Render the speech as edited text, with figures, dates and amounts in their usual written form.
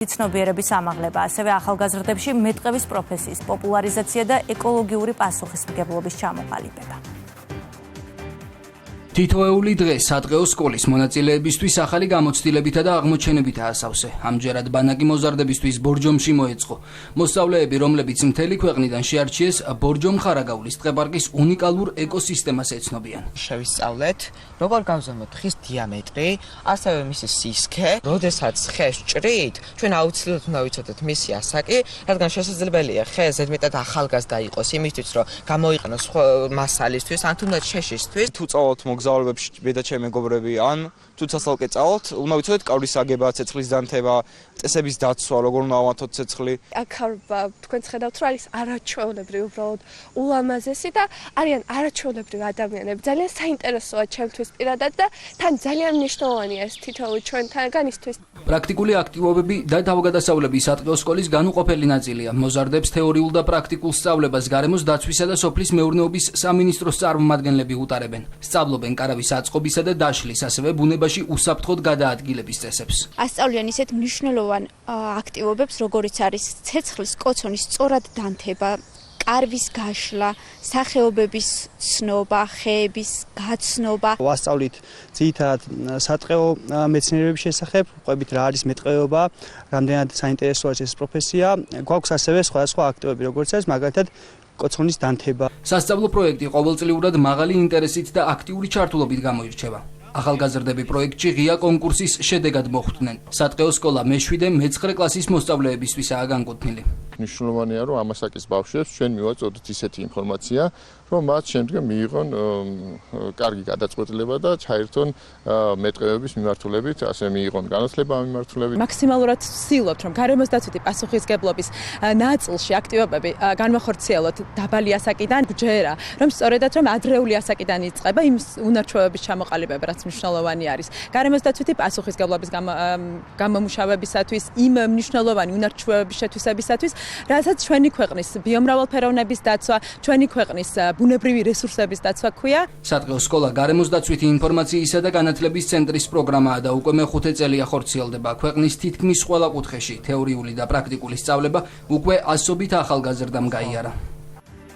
ცნობიერების ამაღლება, ასევე ახალგაზრდებში მეტყევის პროფესიის პოპულარიზაცია და ეკოლოგიური პასუხისმგებლობის ჩამოყალიბება. თითოეული დღე სადღეო სკოლის მონაწილეებისთვის ახალი გამოცდილებითა და აღმოჩენებითაა სავსე. ამჯერად ბანაკი მოზარდებისთვის ბორჯომში მოეწყო. მოსწავლეები, რომლებიც მთელი ქვეყნიდან შეარჩიეს, ბორჯომ-ხარაგაულის ტყეპარკის უნიკალურ ეკოსისტემას ეცნობიან. შევისწავლეთ, როგორ გავზომოთ ხის დიამეტრი, ასევე მისი სისქე. როდესაც ხეს ჭრით, ჩვენ აუცილებლად უნდა ვიცოდეთ მისი ასაკი, რადგან შესაძლებელია ხე ზედმეტად ახალგაზრდა იყოს, იმისთვის რომ გამოიყენოს მასალისთვის, ან თუნდაც შეშისთვის. თუ წავთ მოგზაურობებში ბედა ჩემი მეგობრები, ან თუ ცალკე წავთ, უნდა ვიცოდეთ კავრის აგება, ცეცხლის დანთება, წესების დაცვა, როგორ უნდა ავართოთ ცეცხლი. აქ თქვენ ხედავთ, რომ არის არაჩვეულებრივი უბრალოდ ულამაზესი და არიან არაჩვეულებრივი ადამიანები. ძალიან საინტერესოა ჩემთვის პირადად და თან ძალიან მნიშვნელოვანია ეს თითოეული ჩვენთანგანისთვის. პრაქტიკული აქტივობები და თავგადასავლები სადღეო სკოლის განუყოფელი ნაწილია. მოზარდებს თეორიულ და პრაქტიკულ სწავლებას გარემოს დაცვისა და სოფლის მეურნეობის სამინისტროს წარმომადგენლები უტარებენ. სწავლობენ კარავის აწყობისა და დაშლის, ასევე ბუნებაში უსაფრთხოდ გადაადგილების წესებს. ასწავლიან ისეთ მნიშვნელოვან აქტივობებს, როგორიც არის ცეცხლის კოცონის სწორად დანთება, კარვის გაშლა, სახეობების ცნობა, ხეების გაცნობა. ვასწავლით ძირითადად სადღეო მეცნიერების შესახებ, ყვებით რა არის მეტყევეობა, რამდენად საინტერესოა ეს პროფესია. გვაქვს ასევე სხვადასხვა აქტივობები, როგორც არის მაგალითად კოცონის დანთება. სასწავლო პროექტი ყოველწლიურად მაღალი ინტერესით და აქტიური ჩართულობით გამოირჩევა. ახალგაზრდები პროექტში ღია კონკურსის შედეგად მოხვდნენ. სადღეო სკოლა მე-7, მე-9 კლასის მოსწავლეებისთვისაა განკუთვნილი. მნიშვნელოვანია, რომ ამასაკის ბავშვებს ჩვენ მივაწოდოთ ისეთი ინფორმაცია, რომ მათ შემდგომ მიიღონ კარგი გადაწყვეტილება და ჩაერთონ მეტყევების მიმართულებით, ასე მიიღონ განათლება ამ მიმართულებით. მაქსიმალურად ვცდილობთ, რომ გარემოსდაცვითი პასუხისმგებლობის ნაწილში აქტივობები განვახორციელოთ დაბალი ასაკიდან ჯერა, რომ სწორედაც რომ ადრეული ასაკიდან იწყება იმ უნარჩვევების ჩამოყალიბება, რაც მნიშვნელოვანი არის. გარემოსდაცვითი პასუხისმგებლობის გამომუშავებისათვის, იმ მნიშვნელოვანი უნარჩვევების შეთვისებისათვის, რასაც ჩვენი ქვეყნის ბიომრავალფეროვნების დაცვა, ჩვენი ქვეყნის ბუნებრივი რესურსების დაცვა ქვია. სადღეო სკოლა გარემოსდაცვითი ინფორმაციისა და განათლების ცენტრის პროგრამაა და უკვე მე-5 წელია ხორციელდება. ქვეყნის თითქმის ყველა კუთხეში თეორიული და პრაქტიკული სწავლება უკვე ასობით ახალგაზრდამ გაიარა.